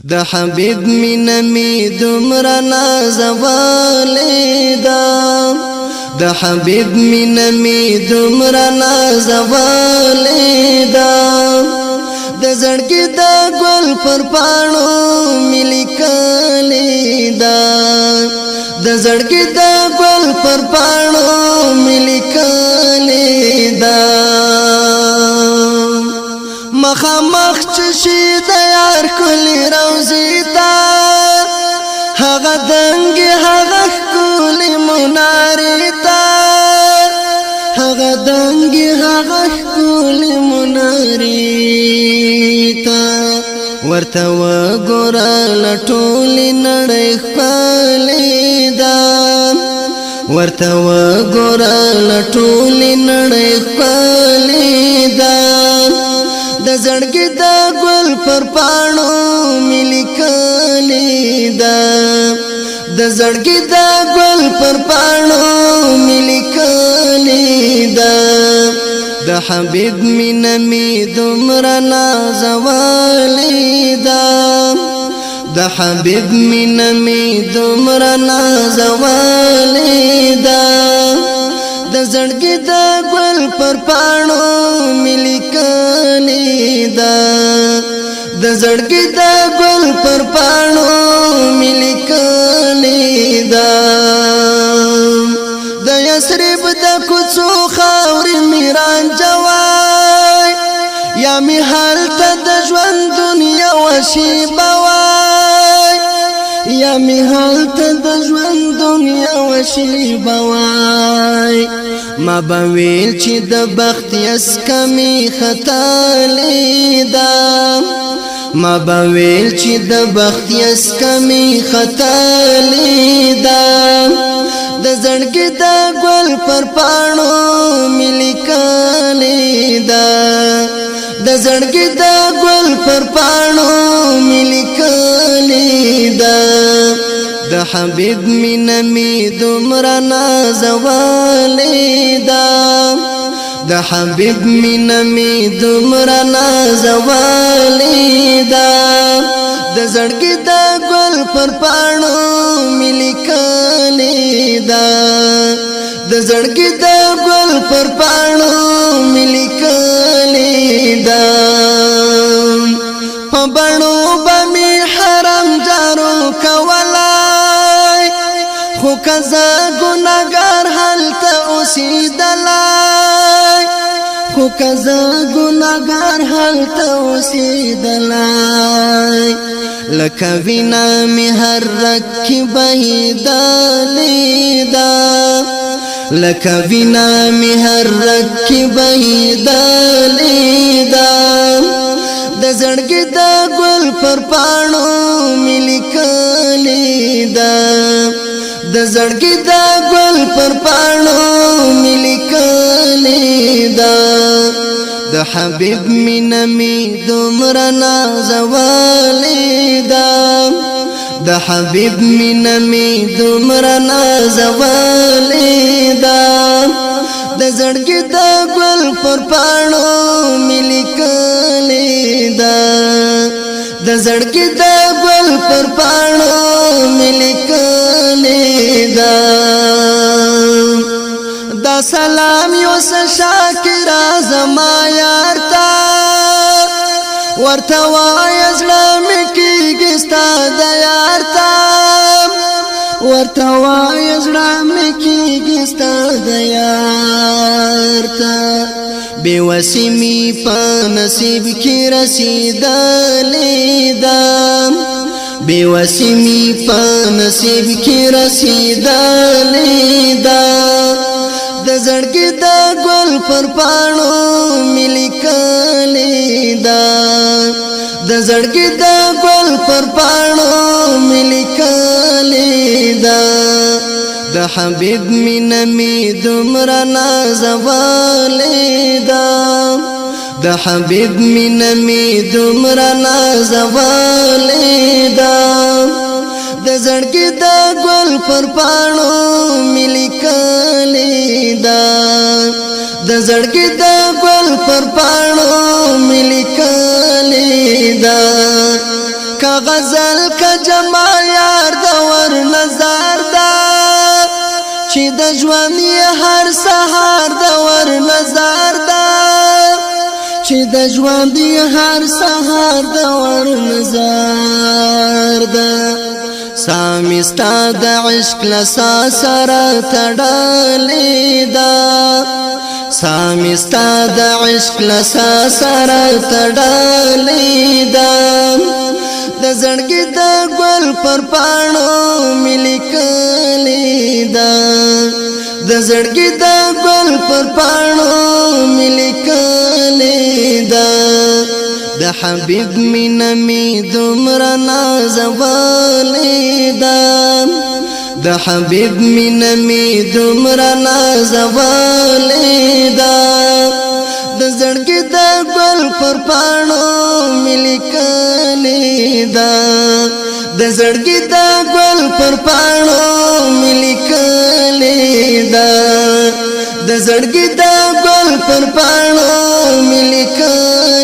د حبیب مینا می دومره نازولې ده د حبیب مینا می دومره نازولې ده د زړګي د ګل پر پاڼو مې لیکلې ده د زړګي د ګل پر پاڼو مې لیکلې ده مخامخ چشي د یار کلی روزي تا هغه دنګي هغه کلی مناري تا هغه دنګي هغه کلی مناري تا ورته وګوره لټولې نړۍ ښکلې ده ورته وګوره لټولې نړۍ ښکلې ده د زړګي د ګل پر پاڼو مې لیکلې ده د زړګي د ګل پر پاڼو مې لیکلې ده د حبیب مینا می دومره نازولې ده د حبیب مینا می دومره نازولې ده د زړګي د ګل پر پاڼو مې لیکلې ده د زړګي د ګل پر پاڼو مې لیکلې ده د یثرب د کوڅو خاورې مې رانجوای یا مې هلته د ژوند دنیا وشیبه وای یا مې هلته د ژوند دنیا وشیبه وای ما به ویل چې د بخت یسکه مې ختلې ده ما به ویل چې د بخت یسکه مې ختلې ده د زړګي د ګل پر پاڼو مې لیکلې ده د زړګي د ګل پر پاڼو مې لیکلې ده د حبیب مینا می دومره نازولې ده د حبیب مینا می دومره نازولې ده د زړګي د ګل پر پاڼو مې لیکلې ده د زړګي د ګل پر پاڼو مې لیکلې ده په بڼو به مې حرم جارو کولای خو که زه ګناهګار هلته اوسېدلی خو که زه ګناهګار هلته اوسېدلی لکه وینا مې هر رګ کې بهېدلې ده لکه وینا مې هر رګ کې بهېدلې ده د زړګي د ګل پر پاڼو مې لیکلې ده د زړګي د ګل پر پاڼو مې لیکلې ده د حبیب مینا می دومره نازولې ده د حبیب مینا می دومره نازولې ده د زړګي د ګل پر پاڼو مې لیکلې ده د زړګي د ګل پر پاڼو مې لیکلې ده دا سلام یوسف شاکر زما یار تا ورته وایه زړه مې کېږي ستا د یار تا ورته وایه زړه مې کېږي ستا د یار تا بې وسې مې په نصیب کې رسېدلې ده بې وسې مې په نصیب کې رسېدلې ده د زړګي د ګل پر پاڼو مې لیکلې ده د زړګي د ګل پر پاڼو مې لیکلې ده د حبیب مینا می دومره نازولې ده د حبیب مینا می دومره نازولې ده د زړګي د ګل پر پاڼو مې لیکلې ده د زړګي د ګل پر پاڼو مې لیکلې ده غزل کا جمال یار د ور نظر دا چې د ژوند هر سحر د ور نظر دا چې د ژوند هر سحر د ور نظر دا سامستا د عشق لسا سره تړلې دا سامستا د عشق لسا سره تړلې دا د زړګي د ګل پر پاڼو ملي کړلې دا د زړګي د ګل پر پاڼو ملي کړلې دا د حبيب مینا می دومره نازولې دا د حبيب مینا می دومره نازولې دا د زړګي د ګل پر پاڼو ملي کړلې دا د زړګي د ګل پر پاڼو ملي کړلې دا د زړګي د ګل پر پاڼو ملي کړلې